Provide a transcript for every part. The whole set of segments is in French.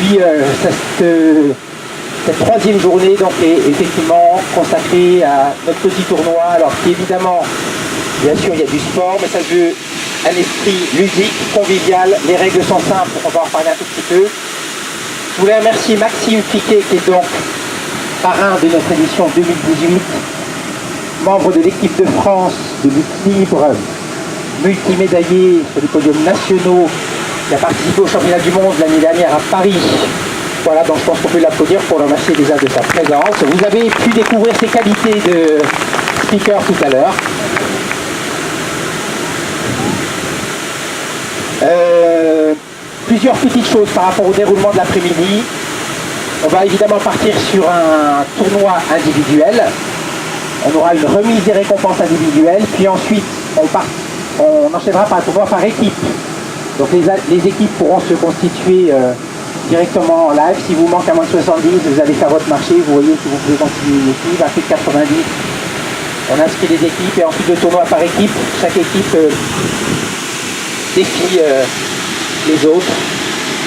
puis cette troisième journée donc, est effectivement consacrée à notre petit tournoi. Alors évidemment, bien sûr, il y a du sport, mais ça veut un esprit ludique, convivial. Les règles sont simples, on va en parler un tout petit peu. Je voulais remercier Maxime Piquet, qui est donc parrain de notre édition 2018, membre de l'équipe de France de lutte libre, multimédaillé sur les podiums nationaux, qui a participé au championnat du monde l'année dernière à Paris. Voilà, donc je pense qu'on peut l'applaudir pour le remercier déjà de sa présence. Vous avez pu découvrir ses qualités de speaker tout à l'heure. Plusieurs petites choses par rapport au déroulement de l'après-midi. On va évidemment partir sur un tournoi individuel. On aura une remise des récompenses individuelles, puis ensuite on enchaînera par un tournoi par équipe. Donc les équipes pourront se constituer directement en live. Si vous manquez à moins de 70, vous allez faire votre marché, vous voyez que vous pouvez continuer une équipe. À plus de 90, on inscrit les équipes et ensuite le tournoi par équipe. Chaque équipe défie les autres.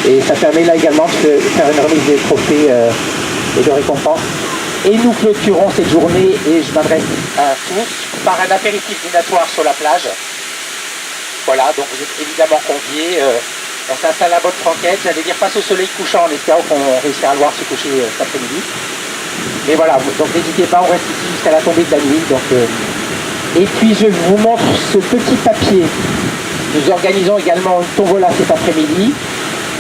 Et ça permet là également de faire une remise des trophées et de récompenses. Et nous clôturons cette journée, et je m'adresse à tous, par un apéritif dînatoire sur la plage. Voilà, donc vous êtes évidemment conviés. On s'installe à bonne franquette, j'allais dire face au soleil couchant, en espérant qu'on réussira à le voir se coucher cet après-midi. Mais voilà, donc n'hésitez pas, on reste ici jusqu'à la tombée de la nuit. Donc, et puis je vous montre ce petit papier. Nous organisons également une tombola cet après-midi.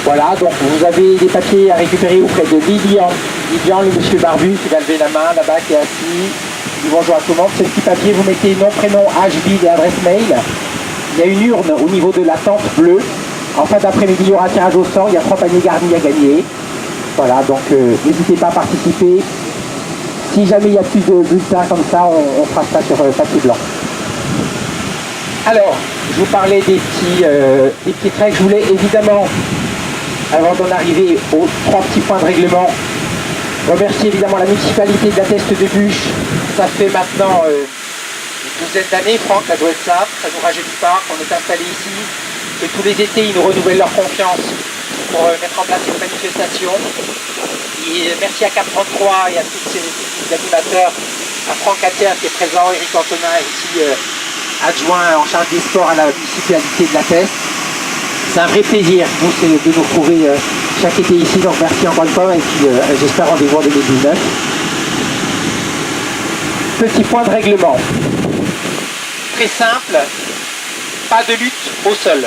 Voilà, donc vous avez des papiers à récupérer auprès de Lilian. Lilian, le monsieur barbu qui va lever la main là-bas, qui est assis. Bonjour à tout le monde. Ce petit papier, vous mettez nom, prénom, âge, ville et adresse mail. Il y a une urne au niveau de la tente bleue. En fin d'après-midi, il y aura un tirage au sort. Il y a 3 paniers garnis à gagner. Voilà, donc n'hésitez pas à participer. Si jamais il y a plus de bulletins comme ça, on fera ça sur papier blanc. Alors, je vous parlais des petites règles. Je voulais évidemment, avant d'en arriver aux 3 petits points de règlement, remercier évidemment la municipalité de la Teste de Buch. Ça fait maintenant une douzaine d'années, Franck, ça doit être ça nous rajeunit pas, qu'on est installé ici, que tous les étés ils nous renouvellent leur confiance pour mettre en place cette manifestation. Et merci à Cap 33 et à tous ces animateurs, à Franck Attier qui est présent, Eric Antonin ici adjoint en charge des sports à la municipalité de la Teste. C'est un vrai plaisir de nous retrouver chaque été ici, donc merci encore une fois et puis j'espère rendez-vous en 2019. Petit point de règlement. Très simple, pas de lutte au sol.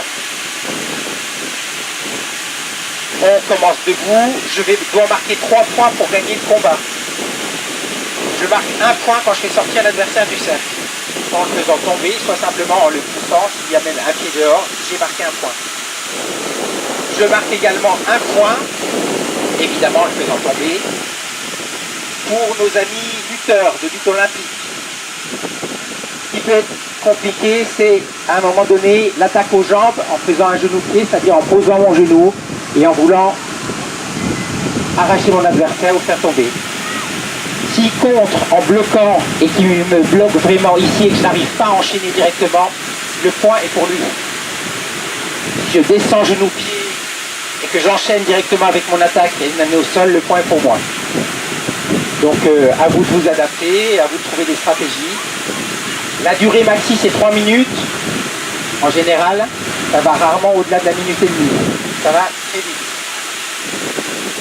On commence debout, je dois marquer 3 points pour gagner le combat. Je marque 1 point quand je fais sortir l'adversaire du cercle. En le faisant tomber, soit simplement en le poussant, s'il y a même un pied dehors, j'ai marqué 1 point. Je marque également 1 point, évidemment en le faisant tomber, pour nos amis lutteurs de lutte olympique. Ce qui peut être compliqué, c'est à un moment donné l'attaque aux jambes en faisant un genou-pied, c'est-à-dire en posant mon genou et en voulant arracher mon adversaire ou faire tomber. S'il contre en bloquant et qu'il me bloque vraiment ici et que je n'arrive pas à enchaîner directement, le point est pour lui. Si je descends genou-pied et que j'enchaîne directement avec mon attaque et une amener au sol, le point est pour moi. Donc à vous de vous adapter, à vous de trouver des stratégies. La durée maxi c'est 3 minutes. En général, ça va rarement au-delà de la minute et demie. Ça va très vite.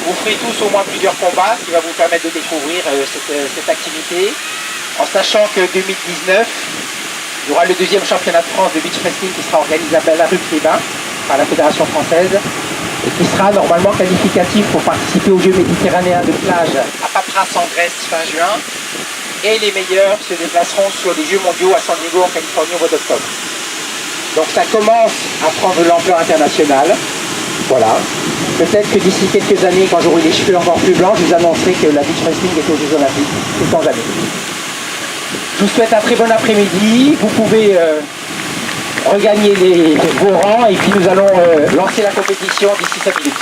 Vous ferez tous au moins plusieurs combats, ce qui va vous permettre de découvrir cette activité. En sachant que 2019, il y aura le 2e championnat de France de beach wrestling qui sera organisé à la rue Clébin par la Fédération française et qui sera normalement qualificatif pour participer aux Jeux méditerranéens de plage à Patras en Grèce fin juin. Et les meilleurs se déplaceront sur les Jeux mondiaux à San Diego en Californie au mois d'octobre. Donc ça commence à prendre de l'ampleur internationale. Voilà. Peut-être que d'ici quelques années, quand j'aurai les cheveux encore plus blancs, je vous annoncerai que la beach wrestling est aux Jeux Olympiques. Tout le temps jamais. Je vous souhaite un très bon après-midi. Vous pouvez regagner vos rangs et puis nous allons lancer la compétition d'ici 5 minutes.